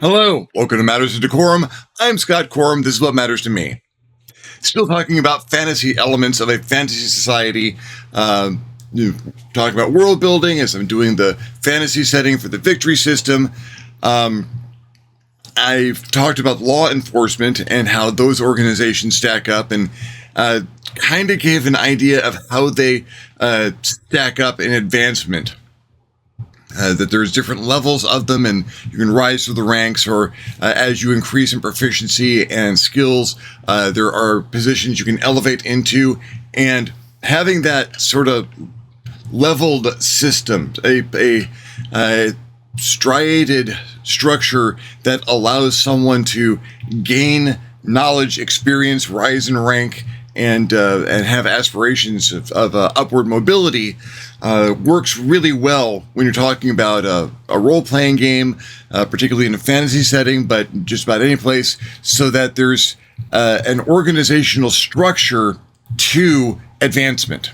Hello, welcome to Matters of DeCorum. I'm Scott Corum. This is what matters to me. Still talking about fantasy elements of a fantasy society. Talking about world building as I'm doing the fantasy setting for the victory system. I've talked about law enforcement and how those organizations stack up, and kind of gave an idea of how they stack up in advancement. That there's different levels of them, and you can rise through the ranks, or as you increase in proficiency and skills, there are positions you can elevate into, and having that sort of leveled system, a striated structure that allows someone to gain knowledge, experience, rise in rank, and have aspirations of upward mobility works really well when you're talking about a role-playing game, particularly in a fantasy setting, but just about any place, so that there's an organizational structure to advancement.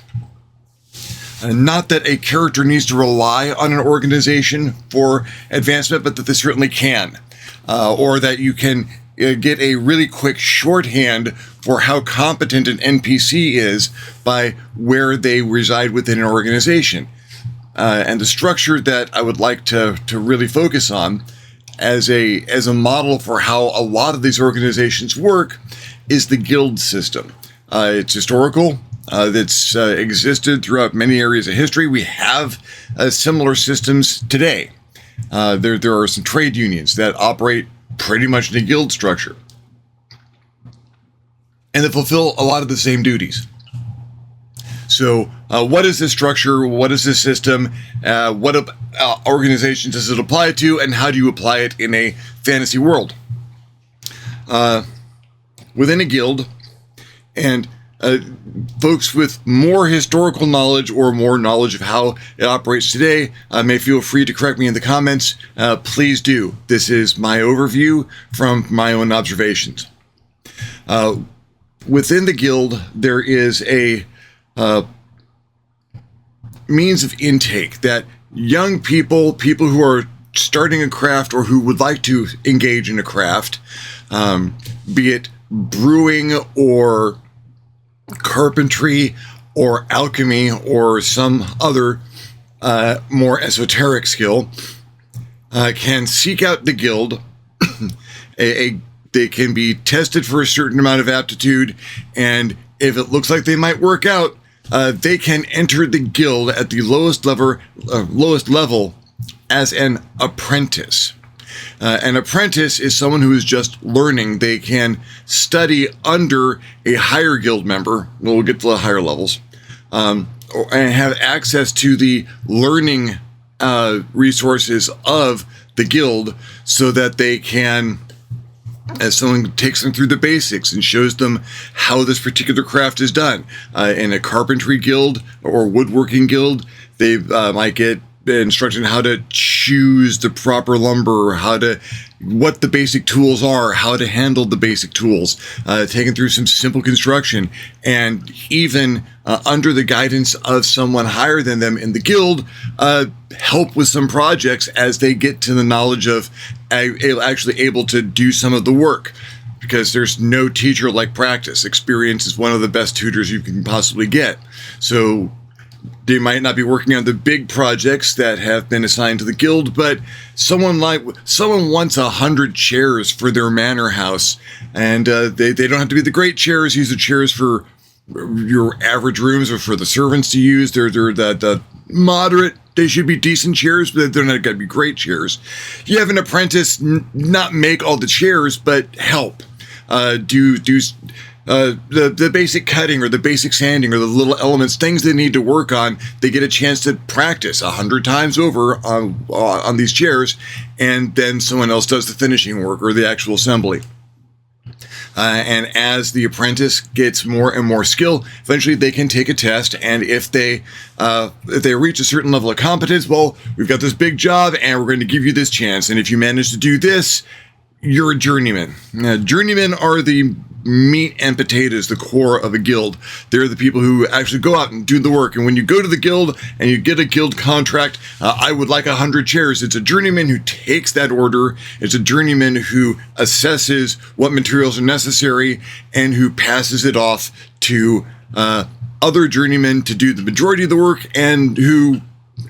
Not that a character needs to rely on an organization for advancement, but that they certainly can. Or that you can get a really quick shorthand for how competent an NPC is by where they reside within an organization. And the structure that I would like to really focus on as a model for how a lot of these organizations work is the guild system. It's historical. That's existed throughout many areas of history. We have similar systems today. There are some trade unions that operate pretty much in a guild structure, and that fulfill a lot of the same duties. So what is this structure? What is this system? What organizations does it apply to? And how do you apply it in a fantasy world? Within a guild, and folks with more historical knowledge or more knowledge of how it operates today may feel free to correct me in the comments. Please do. This is my overview from my own observations. Within the guild, there is a means of intake that young people who are starting a craft or who would like to engage in a craft, be it brewing or carpentry or alchemy or some other more esoteric skill, can seek out the guild. They can be tested for a certain amount of aptitude, and if it looks like they might work out, they can enter the guild at the lowest level as an apprentice. An apprentice is someone who is just learning. They can study under a higher guild member. We'll get to the higher levels, and have access to the learning resources of the guild, so that they can, as someone takes them through the basics and shows them how this particular craft is done. In a carpentry guild or woodworking guild, they might get instruction how to choose the proper lumber, what the basic tools are, how to handle the basic tools, taken through some simple construction, and even under the guidance of someone higher than them in the guild, help with some projects as they get to the knowledge of actually able to do some of the work. Because there's no teacher like practice. Experience is one of the best tutors you can possibly get. So they might not be working on the big projects that have been assigned to the guild, but someone wants 100 chairs for their manor house, and they don't have to be the great chairs. Use the chairs for your average rooms or for the servants to use. They're the moderate. They should be decent chairs, but they're not going to be great chairs. You have an apprentice not make all the chairs, but help do the basic cutting or the basic sanding or the little elements, things they need to work on. They get a chance to practice 100 times over on these chairs, and then someone else does the finishing work or the actual assembly. And as the apprentice gets more and more skill, eventually they can take a test, and if they reach a certain level of competence, well, we've got this big job, and we're going to give you this chance. And if you manage to do this, you're a journeyman. Journeymen are the meat and potatoes, the core of a guild. They're the people who actually go out and do the work. And when you go to the guild and you get a guild contract, I would like 100 chairs. It's a journeyman who takes that order. It's a journeyman who assesses what materials are necessary and who passes it off to other journeymen to do the majority of the work, and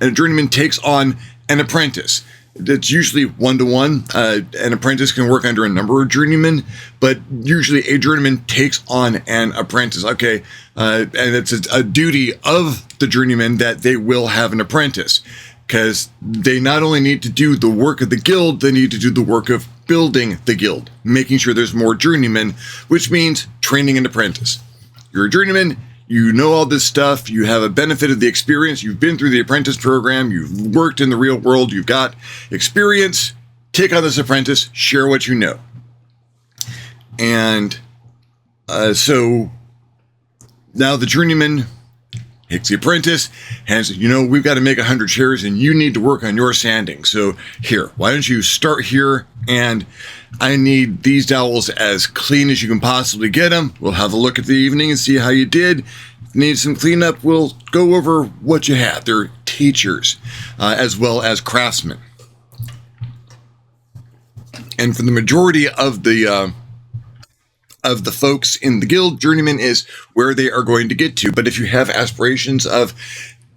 a journeyman takes on an apprentice. It's usually 1-to-1. An apprentice can work under a number of journeymen, but usually a journeyman takes on an apprentice. Okay, and it's a duty of the journeyman that they will have an apprentice, because they not only need to do the work of the guild, they need to do the work of building the guild, making sure there's more journeymen, which means training an apprentice. You're a journeyman. You know all this stuff. You have a benefit of the experience. You've been through the apprentice program. You've worked in the real world. You've got experience. Take on this apprentice. Share what you know. And so now the journeyman takes the apprentice and says, we've got to make 100 chairs and you need to work on your sanding. So here, why don't you start here, and I need these dowels as clean as you can possibly get them. We'll have a look at the evening and see how you did. If you need some cleanup, we'll go over what you had. They're teachers as well as craftsmen. And for the majority of the folks in the guild, journeyman is where they are going to get to. But if you have aspirations of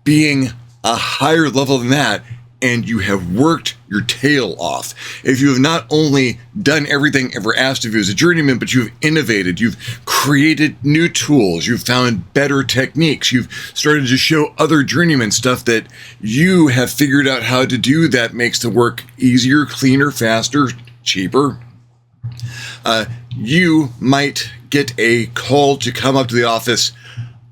being a higher level than that, and you have worked your tail off, if you have not only done everything ever asked of you as a journeyman, but you've innovated, you've created new tools, you've found better techniques, you've started to show other journeymen stuff that you have figured out how to do that makes the work easier, cleaner, faster, cheaper, you might get a call to come up to the office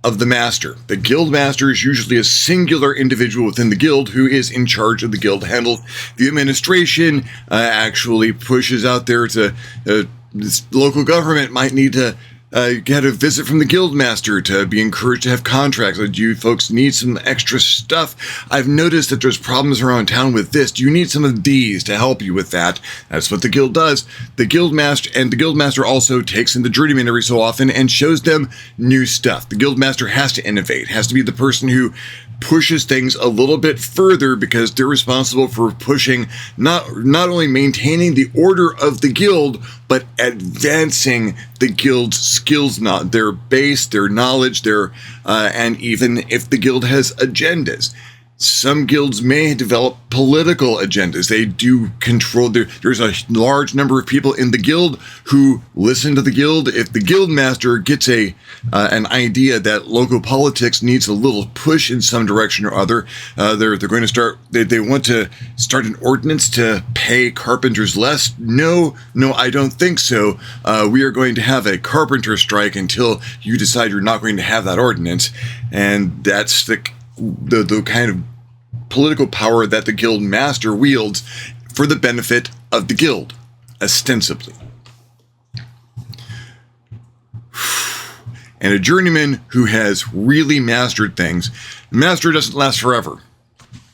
of the master. The guild master is usually a singular individual within the guild who is in charge of the guild, handles the administration, actually pushes out there to this local government might need to get a visit from the guild master to be encouraged to have contracts. Do you folks need some extra stuff? I've noticed that there's problems around town with this. Do you need some of these to help you with that? That's what the guild does. The guild master also takes in the journeyman every so often and shows them new stuff. The guild master has to innovate, has to be the person who pushes things a little bit further, because they're responsible for pushing not only maintaining the order of the guild, but advancing the guild's skills, not their base, their knowledge, and even if the guild has agendas. Some guilds may develop political agendas. They do control there's a large number of people in the guild who listen to the guild. If the guild master gets an idea that local politics needs a little push in some direction or other, they're going to start. They want to start an ordinance to pay carpenters less. No, I don't think so. We are going to have a carpenter strike until you decide you're not going to have that ordinance, and that's the kind of political power that the guild master wields for the benefit of the guild, ostensibly. And a journeyman who has really mastered things, master doesn't last forever.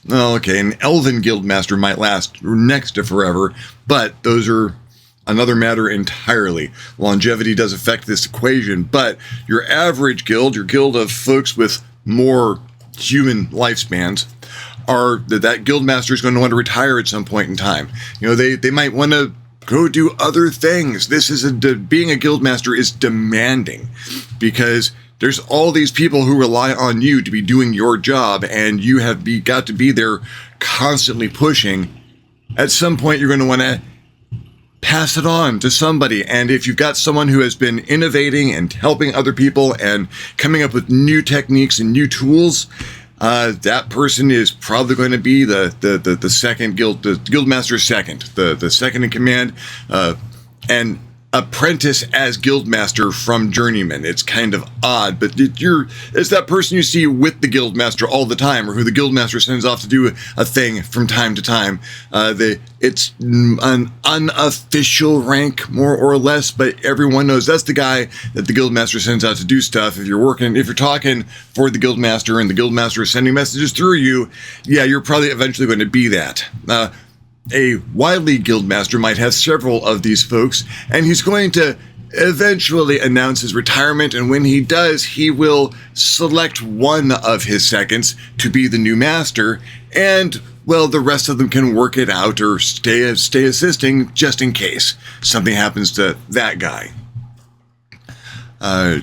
Well, okay, an elven guild master might last next to forever, but those are another matter entirely. Longevity does affect this equation, but your average guild, your guild of folks with more human lifespans, are that guild master is going to want to retire at some point in time. They might want to go do other things. Being a guild master is demanding, because there's all these people who rely on you to be doing your job, and you have got to be there constantly pushing. At some point, you're going to want to pass it on to somebody. And if you've got someone who has been innovating and helping other people and coming up with new techniques and new tools, that person is probably going to be the second the guild master's second, the second in command, and apprentice as guild master from journeyman. It's kind of odd, but it's that person you see with the guild master all the time, or who the guild master sends off to do a thing from time to time. It's an unofficial rank, more or less, but everyone knows that's the guy that the guild master sends out to do stuff. If you're talking for the guild master and the guild master is sending messages through you, yeah, you're probably eventually going to be that. A wily guild master might have several of these folks, and he's going to eventually announce his retirement, and when he does, he will select one of his seconds to be the new master, and, well, the rest of them can work it out or stay assisting just in case something happens to that guy. A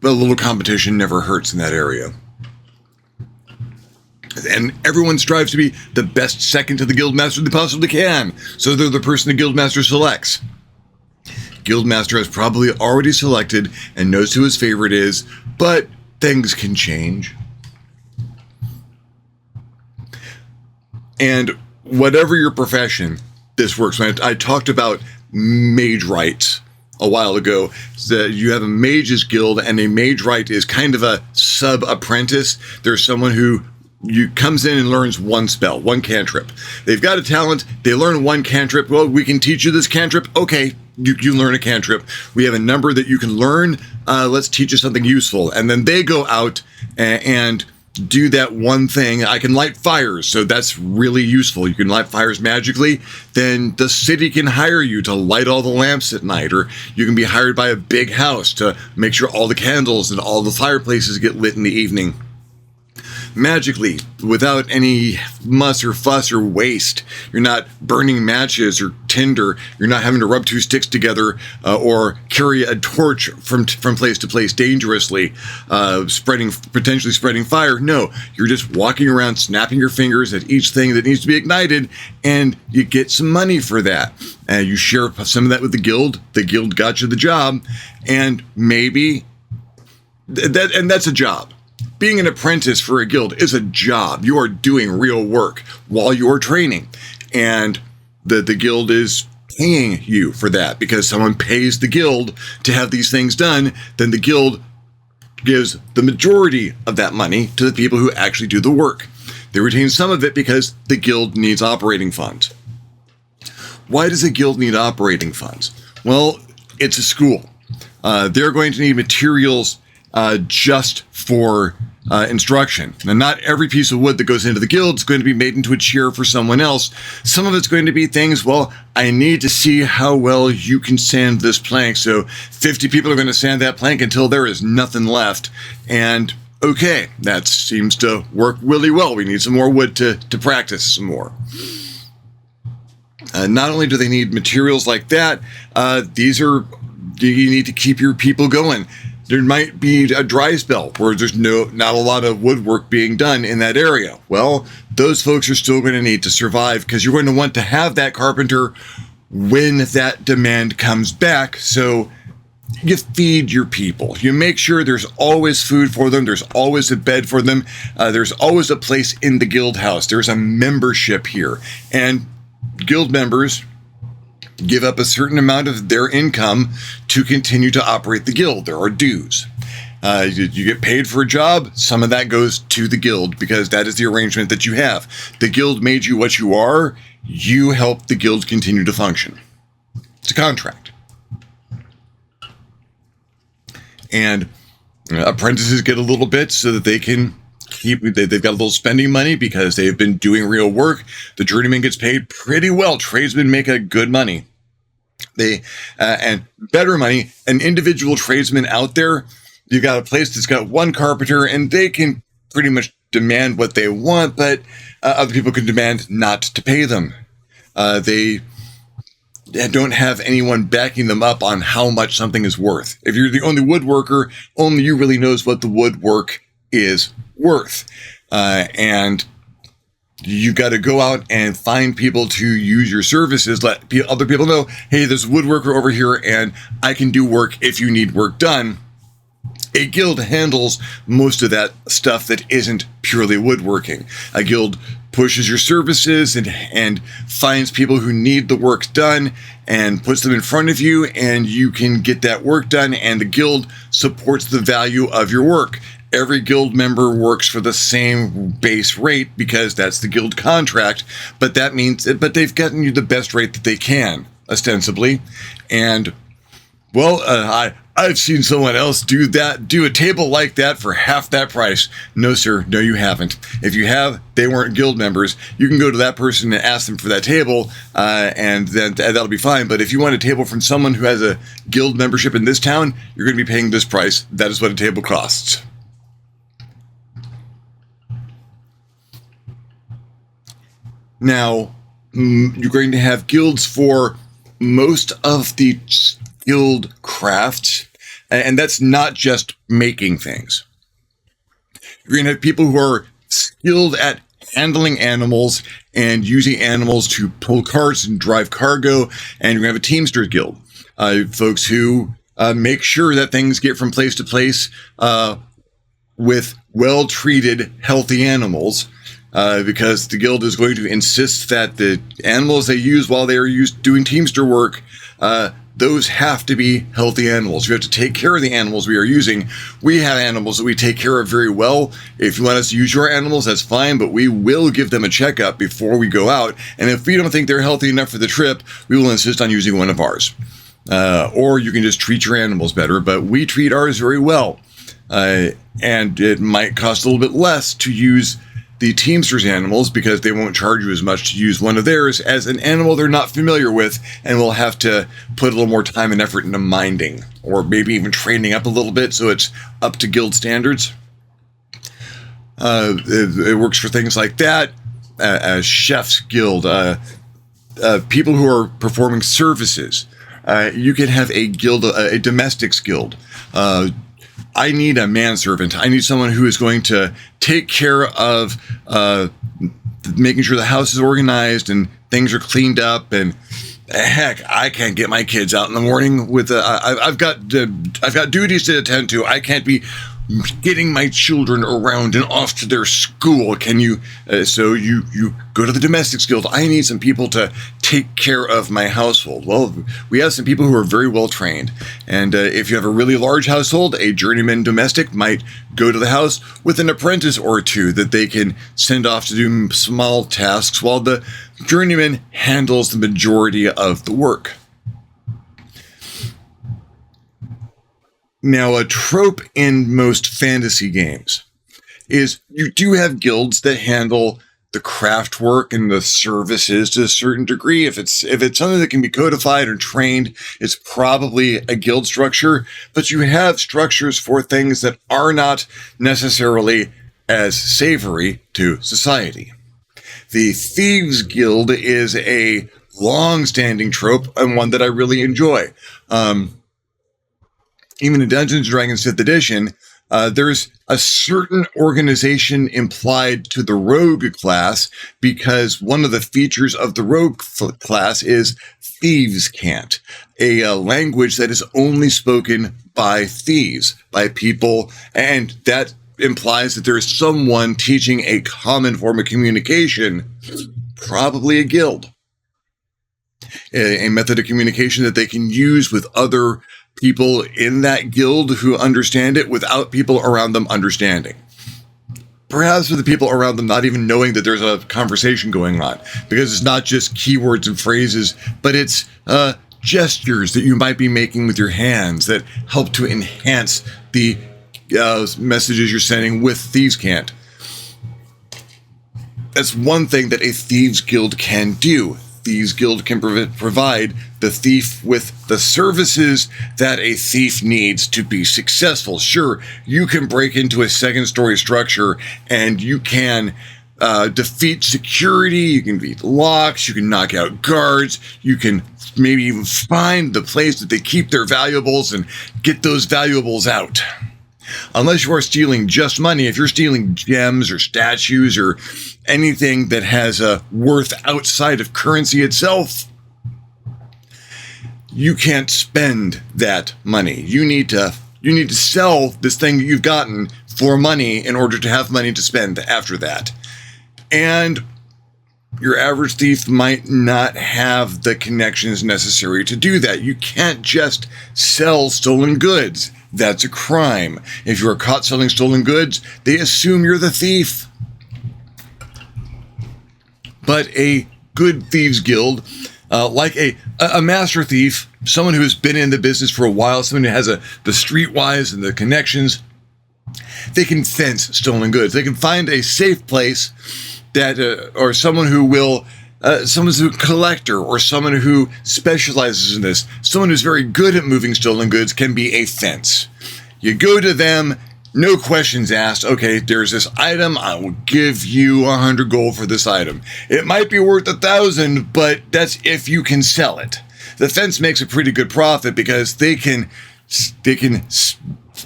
little competition never hurts in that area. And everyone strives to be the best second to the guildmaster they possibly can, so they're the person the guildmaster selects. Guildmaster has probably already selected and knows who his favorite is, but things can change. And whatever your profession, this works. When I talked about mage rights a while ago, that you have a mage's guild, and a mage right is kind of a sub-apprentice. There's someone who comes in and learns one spell, one cantrip. They've got a talent, they learn one cantrip. Well, we can teach you this cantrip. Okay, you learn a cantrip. We have a number that you can learn. Let's teach you something useful. And then they go out and do that one thing. I can light fires, so that's really useful. You can light fires magically. Then the city can hire you to light all the lamps at night, or you can be hired by a big house to make sure all the candles and all the fireplaces get lit in the evening. Magically, without any muss or fuss or waste. You're not burning matches or tinder. You're not having to rub two sticks together or carry a torch from place to place dangerously, potentially spreading fire. No, you're just walking around, snapping your fingers at each thing that needs to be ignited, and you get some money for that. You share some of that with the guild. The guild got you the job, and maybe that's a job. Being an apprentice for a guild is a job. You are doing real work while you're training. And the guild is paying you for that because someone pays the guild to have these things done. Then the guild gives the majority of that money to the people who actually do the work. They retain some of it because the guild needs operating funds. Why does a guild need operating funds? Well, it's a school. They're going to need materials just for instruction. Now, not every piece of wood that goes into the guild is going to be made into a chair for someone else. Some of it's going to be things, well, I need to see how well you can sand this plank. So 50 people are going to sand that plank until there is nothing left. And okay, that seems to work really well. We need some more wood to practice some more. Not only do they need materials like that, you need to keep your people going. There might be a dry spell where there's not a lot of woodwork being done in that area. Well, those folks are still going to need to survive because you're going to want to have that carpenter when that demand comes back. So you feed your people. You make sure there's always food for them. There's always a bed for them. There's always a place in the guild house. There's a membership here. And guild members give up a certain amount of their income to continue to operate the guild. There are dues. You get paid for a job. Some of that goes to the guild because that is the arrangement that you have. The guild made you what you are. You help the guild continue to function. It's a contract. And apprentices get a little bit so that they can they've got a little spending money because they've been doing real work. The journeyman gets paid pretty well. Tradesmen make a good money. And better money. An individual tradesman out there, you've got a place that's got one carpenter and they can pretty much demand what they want, but other people can demand not to pay them. They don't have anyone backing them up on how much something is worth. If you're the only woodworker, only you really knows what the woodwork is worth. And you got to go out and find people to use your services, let other people know, hey, there's a woodworker over here and I can do work if you need work done. A guild handles most of that stuff that isn't purely woodworking. A guild pushes your services and finds people who need the work done and puts them in front of you, and you can get that work done, and the guild supports the value of your work. Every guild member works for the same base rate because that's the guild contract, but they've gotten you the best rate that they can, ostensibly. And, well, I've seen someone else do a table like that for half that price. No, sir. No, you haven't. If you have, they weren't guild members. You can go to that person and ask them for that table, and then that'll be fine. But if you want a table from someone who has a guild membership in this town, you're going to be paying this price. That is what a table costs. Now, you're going to have guilds for most of the skilled crafts, and that's not just making things. You're going to have people who are skilled at handling animals and using animals to pull carts and drive cargo, and you're going to have a Teamsters Guild. Folks who make sure that things get from place to place with well-treated, healthy animals, because the guild is going to insist that the animals they use while they are doing Teamster work, those have to be healthy animals. You have to take care of the animals we are using. We have animals that we take care of very well. If you want us to use your animals, that's fine, but we will give them a checkup before we go out. And if we don't think they're healthy enough for the trip, we will insist on using one of ours. Or you can just treat your animals better, but we treat ours very well. And it might cost a little bit less to use the Teamsters animals because they won't charge you as much to use one of theirs as an animal they're not familiar with and will have to put a little more time and effort into minding, or maybe even training up a little bit so it's up to guild standards. It works for things like that. A chef's guild, people who are performing services. You can have a guild, a domestics guild. I need a manservant. I need someone who is going to take care of making sure the house is organized and things are cleaned up. And heck, I can't get my kids out in the morning with I've got duties to attend to. I can't be getting my children around and off to their school. Can you? So you go to the domestics guild. I need some people to take care of my household. Well, we have some people who are very well trained. And if you have a really large household, a journeyman domestic might go to the house with an apprentice or two that they can send off to do small tasks while the journeyman handles the majority of the work. Now, a trope in most fantasy games is you do have guilds that handle the craft work and the services to a certain degree. If it's something that can be codified or trained, it's probably a guild structure. But you have structures for things that are not necessarily as savory to society. The Thieves Guild is a long-standing trope and one that I really enjoy. Even in Dungeons & Dragons 5th edition, there's a certain organization implied to the rogue class because one of the features of the rogue class is thieves' cant, a language that is only spoken by thieves, by people, and that implies that there is someone teaching a common form of communication, probably a guild, a method of communication that they can use with other people in that guild who understand it without people around them understanding. Perhaps with the people around them not even knowing that there's a conversation going on, because it's not just keywords and phrases, but it's gestures that you might be making with your hands that help to enhance the messages you're sending with Thieves' Cant. That's one thing that a Thieves Guild can do. Thieves Guild can provide the thief with the services that a thief needs to be successful. Sure, you can break into a second-story structure and you can defeat security, you can beat locks, you can knock out guards, you can maybe even find the place that they keep their valuables and get those valuables out. Unless you are stealing just money, if you're stealing gems or statues or anything that has a worth outside of currency itself, you can't spend that money. You need to sell this thing that you've gotten for money in order to have money to spend after that. And your average thief might not have the connections necessary to do that. You can't just sell stolen goods. That's a crime. If you are caught selling stolen goods, they assume you're the thief. But a good Thieves Guild like a master thief, someone who has been in the business for a while, someone who has the streetwise and the connections. They can fence stolen goods. They can find a safe place that, or someone who will, someone's a collector or someone who specializes in this. Someone who's very good at moving stolen goods can be a fence. You go to them, no questions asked. Okay, there's this item. I will give you 100 gold for this item. It might be worth 1,000, but that's if you can sell it. The fence makes a pretty good profit because they can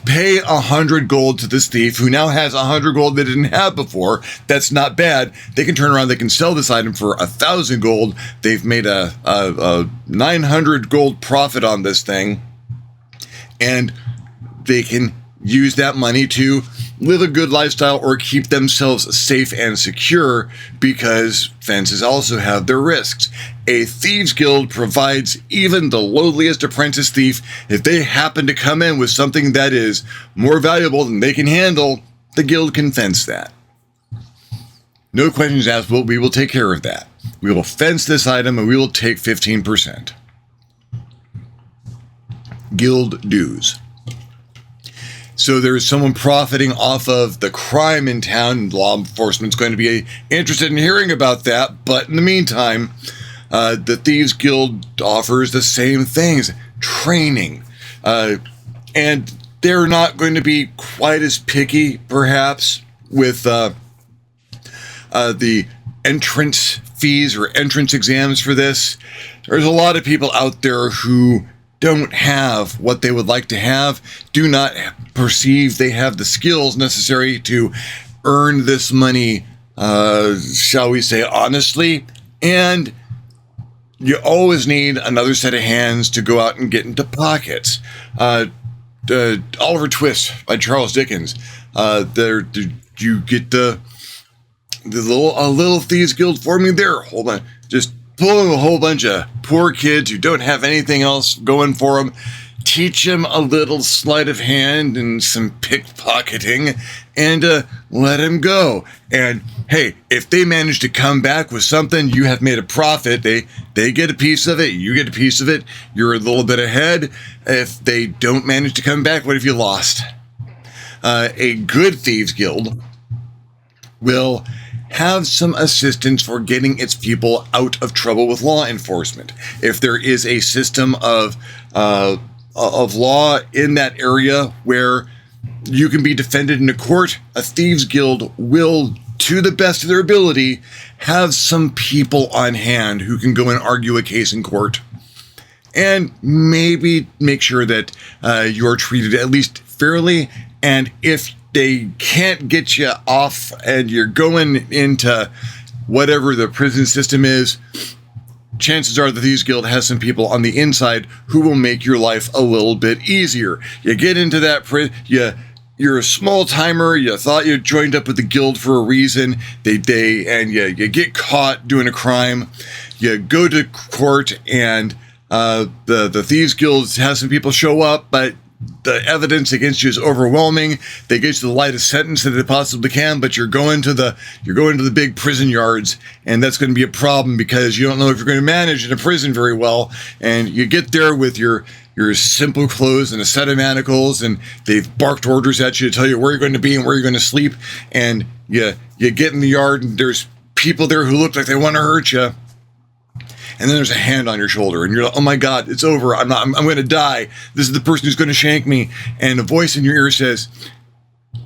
pay 100 gold to this thief who now has 100 gold they didn't have before. That's not bad. They can turn around. They can sell this item for 1,000 gold. They've made a 900 gold profit on this thing, and they can use that money to live a good lifestyle or keep themselves safe and secure, because fences also have their risks. A thieves guild provides even the lowliest apprentice thief, if they happen to come in with something that is more valuable than they can handle, the guild can fence that. No questions asked. Well, we will take care of that. We will fence this item and we will take 15%. Guild dues. So there's someone profiting off of the crime in town. Law enforcement's going to be interested in hearing about that. But in the meantime, the Thieves Guild offers the same things. Training. And they're not going to be quite as picky, perhaps, with the entrance fees or entrance exams for this. There's a lot of people out there who don't have what they would like to have, do not perceive they have the skills necessary to earn this money, shall we say, honestly. And you always need another set of hands to go out and get into pockets. Oliver Twist by Charles Dickens. You get the little thieves guild forming there. Hold on, just pulling a whole bunch of poor kids who don't have anything else going for them, teach them a little sleight of hand and some pickpocketing, and let them go. And hey, if they manage to come back with something, you have made a profit. They get a piece of it, you get a piece of it, you're a little bit ahead. If they don't manage to come back, what have you lost? A good thieves guild will have some assistance for getting its people out of trouble with law enforcement. If there is a system of law in that area where you can be defended in a court, a thieves guild will, to the best of their ability, have some people on hand who can go and argue a case in court, and maybe make sure that you're treated at least fairly. And if they can't get you off and you're going into whatever the prison system is, chances are the Thieves Guild has some people on the inside who will make your life a little bit easier. You get into that prison, you're a small timer, you thought you joined up with the guild for a reason, and you get caught doing a crime. You go to court and the Thieves Guild has some people show up, but the evidence against you is overwhelming. They get you the lightest sentence that they possibly can, but you're going to the big prison yards, and that's going to be a problem because you don't know if you're going to manage in a prison very well. And you get there with your simple clothes and a set of manacles, and they've barked orders at you to tell you where you're going to be and where you're going to sleep. And you get in the yard, and there's people there who look like they want to hurt you. And then there's a hand on your shoulder, and you're like, oh my God, it's over. I'm going to die. This is the person who's going to shank me. And a voice in your ear says,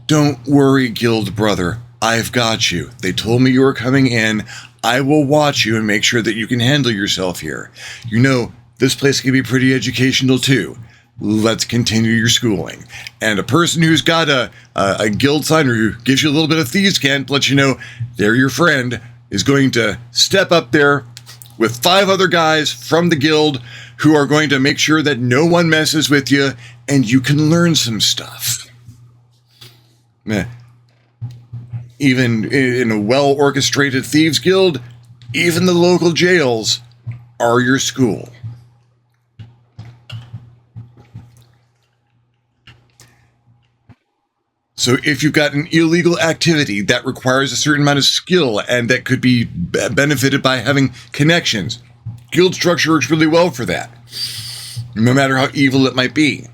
don't worry, guild brother. I've got you. They told me you were coming in. I will watch you and make sure that you can handle yourself here. You know, this place can be pretty educational too. Let's continue your schooling. And a person who's got a guild sign, or who gives you a little bit of thieves' cant to let you know they're your friend, is going to step up there with 5 other guys from the guild who are going to make sure that no one messes with you and you can learn some stuff. Even in a well-orchestrated thieves guild, even the local jails are your school. So if you've got an illegal activity that requires a certain amount of skill and that could be benefited by having connections, Guild structure works really well for that, no matter how evil it might be.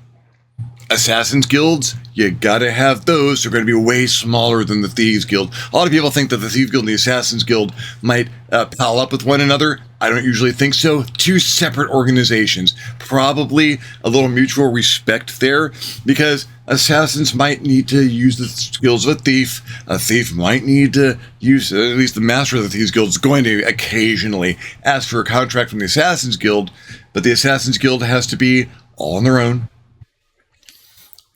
Assassin's guilds, you gotta have those. They're going to be way smaller than the Thieves Guild. A lot of people think that the Thieves Guild and the Assassin's Guild might pal up with one another. I don't usually think so. Two separate organizations. Probably a little mutual respect there, because assassins might need to use the skills of a thief. A thief might need to use, at least the master of the Thieves Guild is going to occasionally ask for a contract from the Assassin's Guild, but the Assassin's Guild has to be all on their own.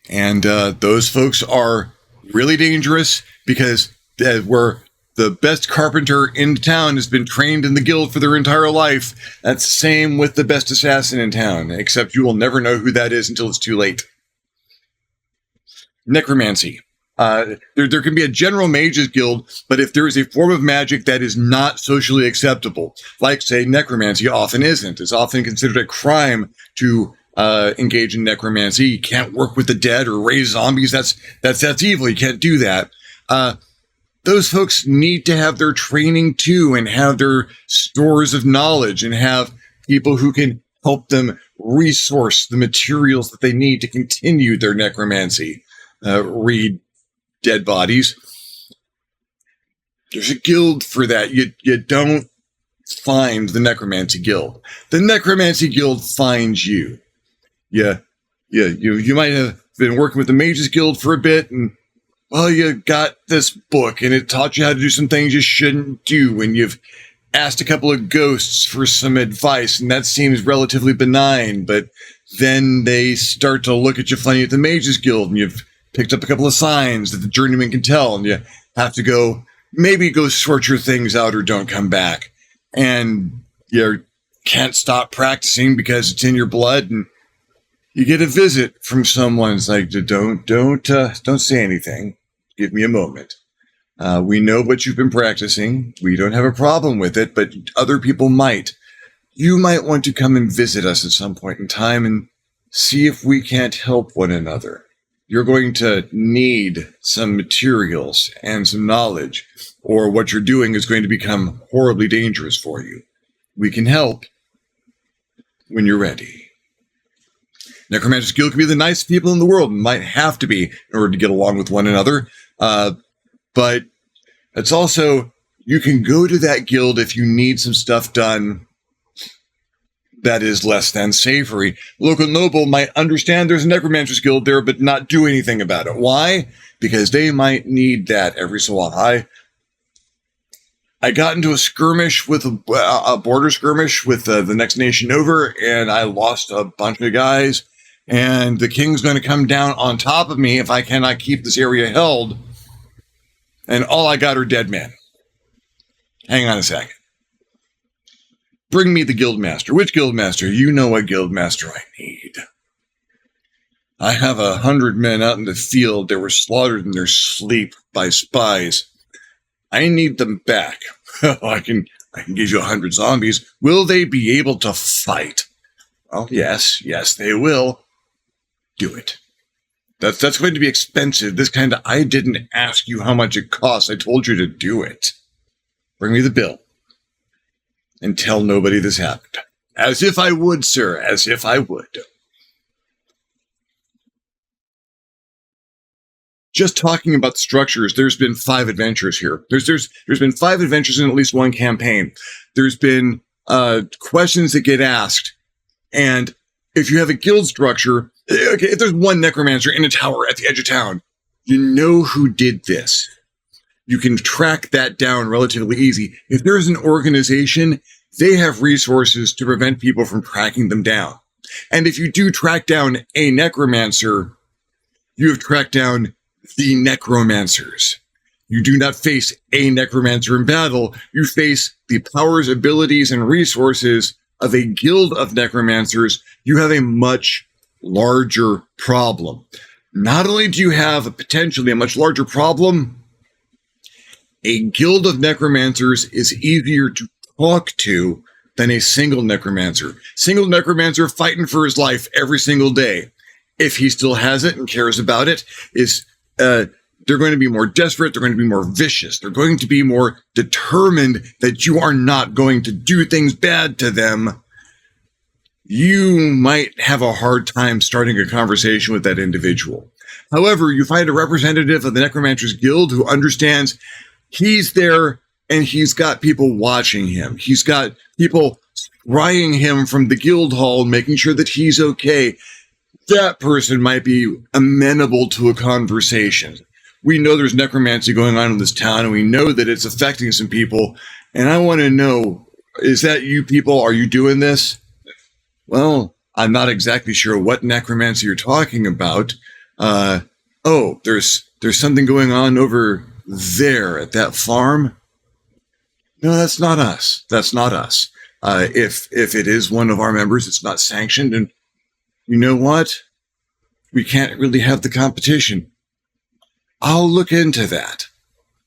And those folks are really dangerous, because where the best carpenter in town has been trained in the guild for their entire life, that's the same with the best assassin in town, except you will never know who that is until it's too late. Necromancy. There can be a general mages guild, but if there is a form of magic that is not socially acceptable, like, say, necromancy often isn't. It's often considered a crime to engage in necromancy. You can't work with the dead or raise zombies. That's evil. You can't do that. Those folks need to have their training too, and have their stores of knowledge, and have people who can help them resource the materials that they need to continue their necromancy. Read dead bodies. There's a guild for that. You don't find the necromancy guild. The necromancy guild finds you. You might have been working with the Mages Guild for a bit, and, well, you got this book, and it taught you how to do some things you shouldn't do, and you've asked a couple of ghosts for some advice, and that seems relatively benign, but then they start to look at you funny at the Mages Guild, and you've picked up a couple of signs that the journeyman can tell, and you have to maybe go sort your things out or don't come back, and you can't stop practicing because it's in your blood, and you get a visit from someone. It's like, don't say anything. Give me a moment. We know what you've been practicing. We don't have a problem with it, but other people might. You might want to come and visit us at some point in time and see if we can't help one another. You're going to need some materials and some knowledge, or what you're doing is going to become horribly dangerous for you. We can help when you're ready. Necromancer's Guild can be the nicest people in the world, and might have to be in order to get along with one another. But it's also, you can go to that guild if you need some stuff done that is less than savory. Local noble might understand there's a Necromancer's Guild there, but not do anything about it. Why? Because they might need that every so often. I got into a skirmish with a border skirmish with the next nation over, and I lost a bunch of guys. And the king's going to come down on top of me if I cannot keep this area held. And all I got are dead men. Hang on a second. Bring me the guildmaster. Which guildmaster? You know what guildmaster I need. I have 100 men out in the field that were slaughtered in their sleep by spies. I need them back. I can give you 100 zombies. Will they be able to fight? Well, yes, they will. Do it. That's going to be expensive. This kind of, I didn't ask you how much it costs. I told you to do it. Bring me the bill. And tell nobody this happened. As if I would, sir. As if I would. Just talking about structures, there's been 5 adventures here. There's been 5 adventures in at least one campaign. There's been questions that get asked, and if you have a guild structure, okay, if there's one necromancer in a tower at the edge of town, you know who did this. You can track that down relatively easy. If there's an organization, they have resources to prevent people from tracking them down. And if you do track down a necromancer, you have tracked down the necromancers. You do not face a necromancer in battle. You face the powers, abilities, and resources of a guild of necromancers. You have a much larger problem. Not only do you have potentially a much larger problem, a guild of necromancers is easier to talk to than a single necromancer. Single necromancer fighting for his life every single day, if he still has it and cares about it, is They're going to be more desperate. They're going to be more vicious. They're going to be more determined that you are not going to do things bad to them. You might have a hard time starting a conversation with that individual. However, you find a representative of the Necromancer's Guild who understands he's there and he's got people watching him. He's got people scrying him from the guild hall, making sure that he's okay. That person might be amenable to a conversation. We know there's necromancy going on in this town, and we know that it's affecting some people. And I want to know, is that you people? Are you doing this? Well, I'm not exactly sure what necromancy you're talking about. There's something going on over there at that farm. No, that's not us. That's not us. If it is one of our members, it's not sanctioned. And you know what? We can't really have the competition. I'll look into that.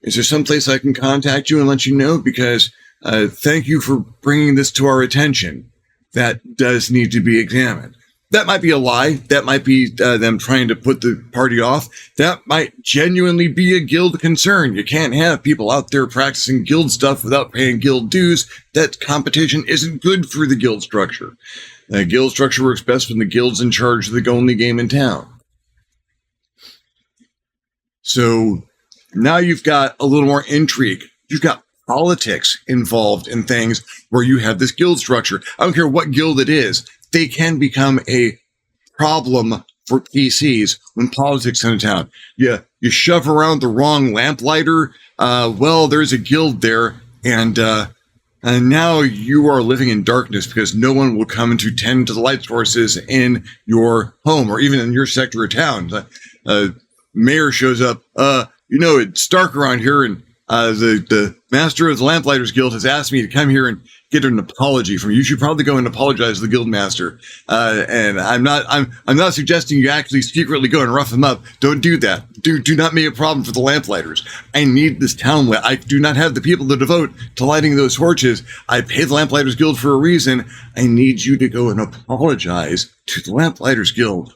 Is there some place I can contact you and let you know? Because thank you for bringing this to our attention. That does need to be examined. That might be a lie. That might be them trying to put the party off. That might genuinely be a guild concern. You can't have people out there practicing guild stuff without paying guild dues. That competition isn't good for the guild structure. The guild structure works best when the guild's in charge of the only game in town. So now you've got a little more intrigue. You've got politics involved in things where you have this guild structure. I don't care what guild it is. They can become a problem for PCs when politics in a town. You shove around the wrong lamplighter. There's a guild there, and now you are living in darkness because no one will come to tend to the light sources in your home or even in your sector of town. Mayor shows up. It's dark around here, and the master of the Lamplighters Guild has asked me to come here and get an apology from you. You should probably go and apologize to the guild master. And I'm not suggesting you actually secretly go and rough him up. Don't do that. Do not make a problem for the Lamplighters. I need this town lit. I do not have the people to devote to lighting those torches. I pay the Lamplighters Guild for a reason. I need you to go and apologize to the Lamplighters Guild.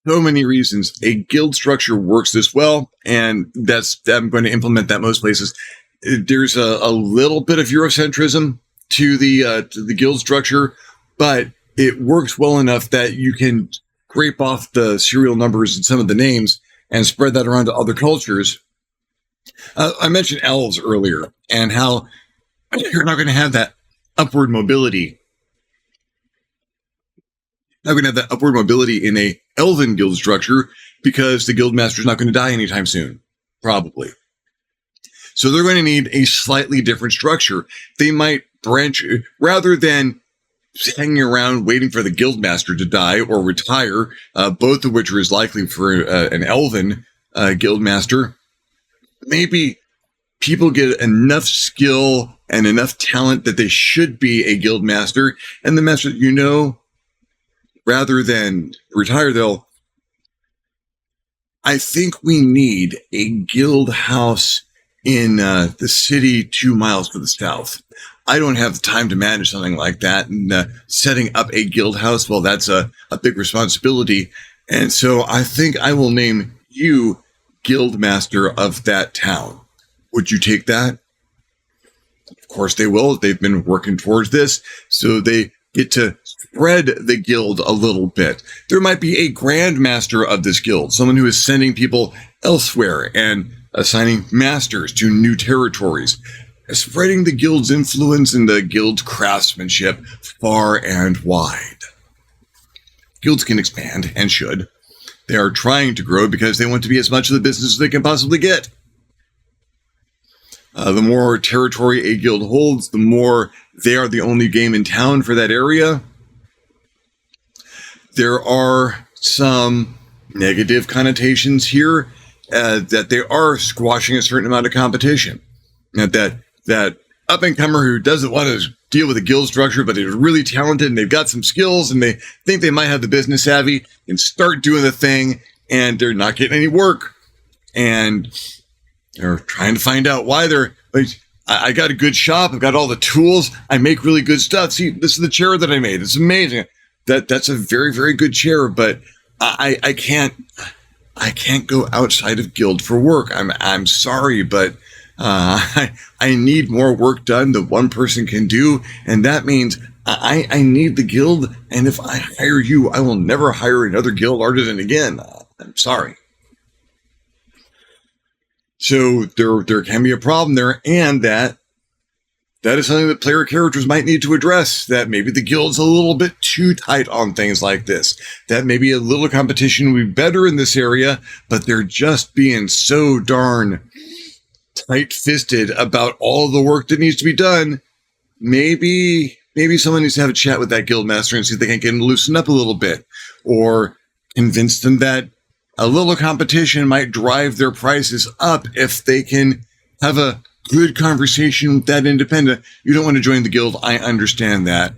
So many reasons a guild structure works this well, and I'm going to implement that most places. There's a little bit of Eurocentrism to the guild structure, but it works well enough that you can scrape off the serial numbers and some of the names and spread that around to other cultures. I mentioned elves earlier and how you're not going to have that upward mobility. Not going to have that upward mobility in a elven guild structure because the guild master is not going to die anytime soon, probably. So they're going to need a slightly different structure. They might branch rather than hanging around waiting for the guild master to die or retire, both of which are as likely for an elven guild master. Maybe people get enough skill and enough talent that they should be a guild master, and the master, rather than retire, I think we need a guild house in the city 2 miles to the south. I don't have the time to manage something like that, and setting up a guild house, well, that's a big responsibility. And so I think I will name you guild master of that town. Would you take that? Of course they will. They've been working towards this, so they get to spread the guild a little bit. There might be a grand master of this guild, someone who is sending people elsewhere and assigning masters to new territories, spreading the guild's influence and the guild's craftsmanship far and wide. Guilds can expand and should. They are trying to grow because they want to be as much of the business as they can possibly get. The more territory a guild holds, the more they are the only game in town for that area. There are some negative connotations here that they are squashing a certain amount of competition. That up-and-comer who doesn't want to deal with a guild structure, but is really talented and they've got some skills and they think they might have the business savvy and start doing the thing, and they're not getting any work. And they're trying to find out why they're like, I got a good shop. I've got all the tools. I make really good stuff. See, this is the chair that I made. It's amazing. That's a very, very good chair, but I can't go outside of guild for work. I'm sorry, but I need more work done than one person can do, and that means I need the guild. And if I hire you, I will never hire another guild artisan again. I'm sorry. So there can be a problem there, and that is something that player characters might need to address, that maybe the guild's a little bit too tight on things like this, that maybe a little competition would be better in this area, but they're just being so darn tight-fisted about all the work that needs to be done. Maybe someone needs to have a chat with that guild master and see if they can get him to loosen up a little bit, or convince them that a little competition might drive their prices up if they can have a good conversation with that independent. You don't want to join the guild. I understand that.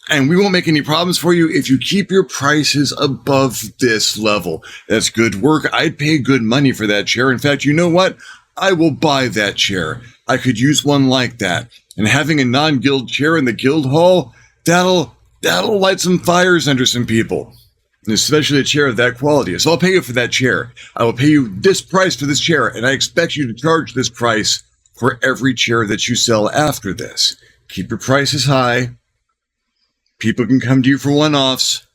And we won't make any problems for you if you keep your prices above this level. That's good work. I'd pay good money for that chair. In fact, you know what? I will buy that chair. I could use one like that. And having a non-guild chair in the guild hall, that'll light some fires under some people. And especially a chair of that quality. So I'll pay you for that chair. I will pay you this price for this chair, and I expect you to charge this price for every chair that you sell after this. Keep your prices high. People can come to you for one-offs.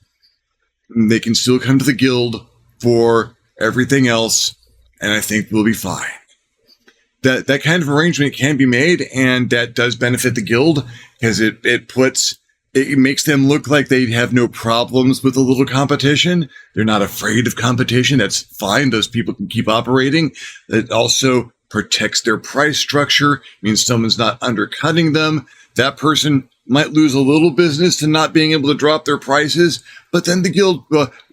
They can still come to the guild for everything else, and I think we'll be fine. That kind of arrangement can be made, and that does benefit the guild, because it makes them look like they have no problems with a little competition. They're not afraid of competition. That's fine. Those people can keep operating. It also protects their price structure, means someone's not undercutting them. That person might lose a little business to not being able to drop their prices, but then the guild,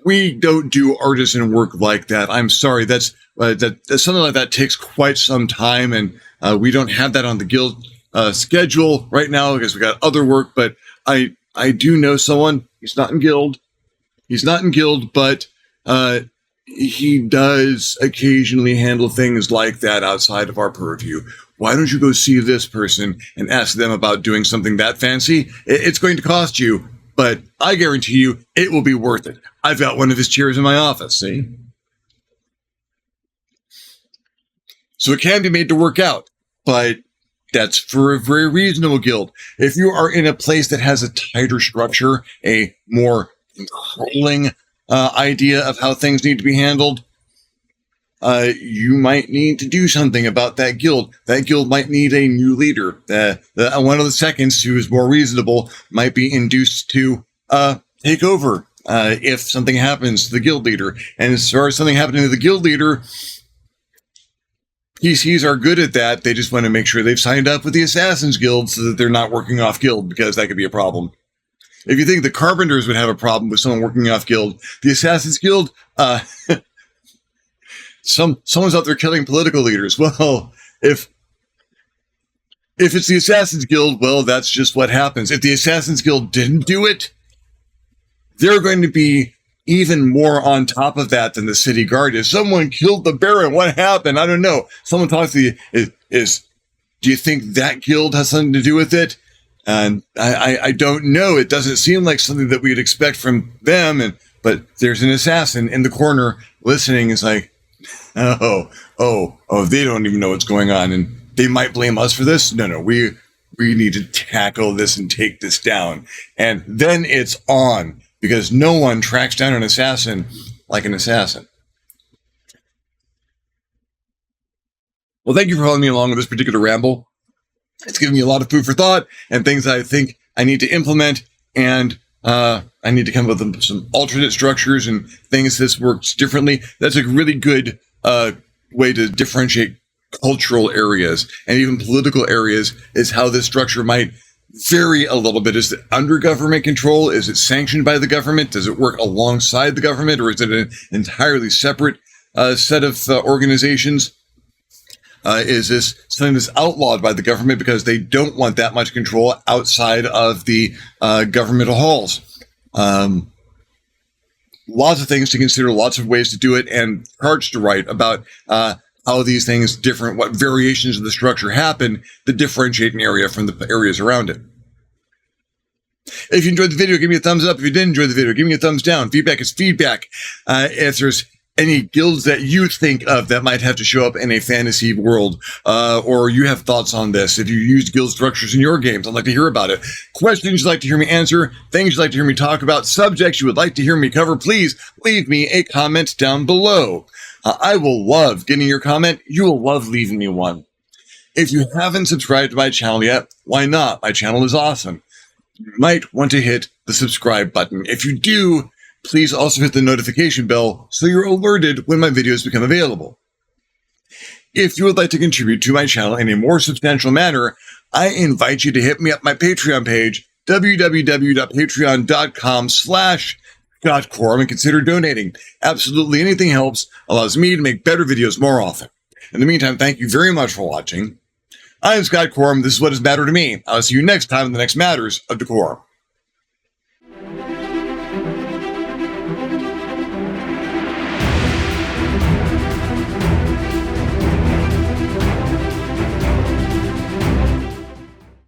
we don't do artisan work like that. I'm sorry. That's something like that takes quite some time, and we don't have that on the guild schedule right now because we got other work, but I do know someone. He's not in guild, but he does occasionally handle things like that outside of our purview. Why don't you go see this person and ask them about doing something that fancy? It's going to cost you, but I guarantee you it will be worth it. I've got one of his chairs in my office, see? So it can be made to work out, but that's for a very reasonable guild. If you are in a place that has a tighter structure, a more controlling idea of how things need to be handled, you might need to do something about that guild. That guild might need a new leader. One of the seconds who is more reasonable might be induced to take over if something happens to the guild leader. And as far as something happening to the guild leader, PCs are good at that. They just want to make sure they've signed up with the Assassin's Guild so that they're not working off guild, because that could be a problem. If you think the Carpenters would have a problem with someone working off guild, the Assassin's Guild, someone's out there killing political leaders. Well, if it's the Assassin's Guild, well, that's just what happens. If the Assassin's Guild didn't do it, they're going to be even more on top of that than the city guard is. Someone killed the Baron. What happened? I don't know. Someone talks to you. Do you think that guild has something to do with it? And I don't know. It doesn't seem like something that we'd expect from them. But there's an assassin in the corner listening. It's like, oh, they don't even know what's going on. And they might blame us for this. No, we need to tackle this and take this down. And then it's on, because no one tracks down an assassin like an assassin. Well, thank you for following me along with this particular ramble. It's given me a lot of food for thought and things I think I need to implement, and I need to come up with some alternate structures and things this works differently. That's a really good way to differentiate cultural areas and even political areas, is how this structure might vary a little bit. Is it under government control? Is it sanctioned by the government? Does it work alongside the government, or is it an entirely separate set of organizations? Is this something that's outlawed by the government because they don't want that much control outside of the governmental halls? Lots of things to consider, lots of ways to do it, and cards to write about how these things different, what variations of the structure happen that differentiate an area from the areas around it. If you enjoyed the video, give me a thumbs up. If you didn't enjoy the video, give me a thumbs down. Feedback is feedback. If there's any guilds that you think of that might have to show up in a fantasy world, or you have thoughts on this, if you use guild structures in your games, I'd like to hear about it. Questions you'd like to hear me answer, things you'd like to hear me talk about, subjects you would like to hear me cover, please leave me a comment down below. I will love getting your comment. You will love leaving me one. If you haven't subscribed to my channel yet, why not? My channel is awesome. You might want to hit the subscribe button. If you do, please also hit the notification bell so you're alerted when my videos become available. If you would like to contribute to my channel in a more substantial manner, I invite you to hit me up my Patreon page, www.patreon.com/DeCorum, and consider donating. Absolutely anything helps, allows me to make better videos more often. In the meantime, thank you very much for watching. I'm DeCorum. This is what has mattered to me. I'll see you next time in the next Matters of DeCorum.